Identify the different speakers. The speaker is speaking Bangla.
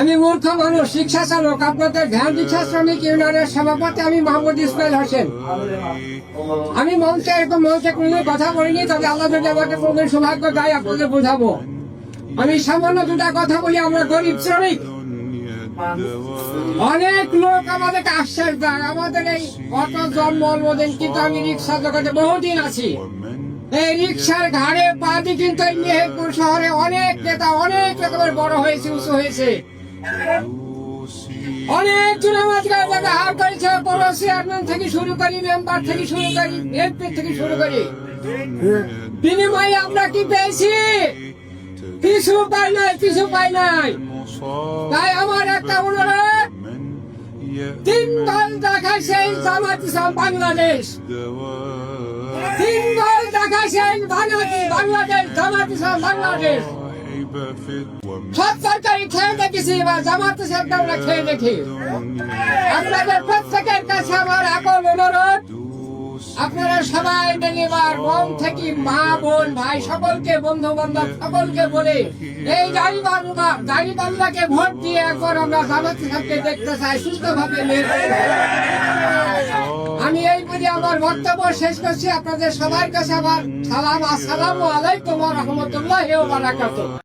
Speaker 1: আমি মূর্খ মানুষ, রিক্সা চালক, আপনাদের ভ্যান রিক্সা শ্রমিক ইউনিয়নের সভাপতি আমি মোহাম্মদ ইসমাইল হোসেন। আমি মঞ্চে এরকম মঞ্চে কোনোদিন কথা বলিনি, তবে আল্লাহ যদি আমাকে কোনোদিন সৌভাগ্য দেয় আপনাদের বোঝাবো। আমি সামান্য দুটা কথা বলি। আমরা গরিব শ্রমিক, অনেক লোক আমাদেরকে আশ্বাস দেয় আমাদের এই অটো জন্ম অনুমোদন, কিন্তু আমি রিক্সা জগতে বহুদিন আছি। এই রিক্সার ঘাড়ে পা দিয়ে কিন্তু এই মেহেরপুর শহরে অনেক নেতা অনেক রকমের বড় হয়েছে, উঁচু হয়েছে। অনেক জন আমাদের হার করেছে, বড় চেয়ারম্যান থেকে শুরু করি, মেম্বার থেকে শুরু করি, এমপি থেকে শুরু করি। বিনিময়ে আমরা কি পেয়েছি? কিছু পাই নাই, কিছু পাই নাই। তাই আমার একটা অনুরোধ, 3 দল দেখাইছে জামাত ইসলাম বাংলাদেশ, 3 দল দেখাইছে বাংলাদেশ জামাত ইসলাম বাংলাদেশ। সব সরকারি খেয়ে দেখেছি, এবার জামাত ইসলামটা আমরা খেয়ে দেখি। আপনাদের প্রত্যেকের কাছে আমার এখন অনুরোধ, আপনারা সবাই মিলিবার মন থেকে মা বোন ভাই সকলকে, বন্ধু বান্ধব সকলকে বলে এই দাঁড়িপাল্লাকে ভোট দিয়ে একবার আমরা জামাত ইসলামকে দেখতে চাই সুস্থভাবে। আমি এই বলে আমার বক্তব্য শেষ করছি। আপনাদের সবার কাছে আমার সালাম, আসসালামু আলাইকুম ওয়া রাহমাতুল্লাহি ওয়া বারাকাতুহু।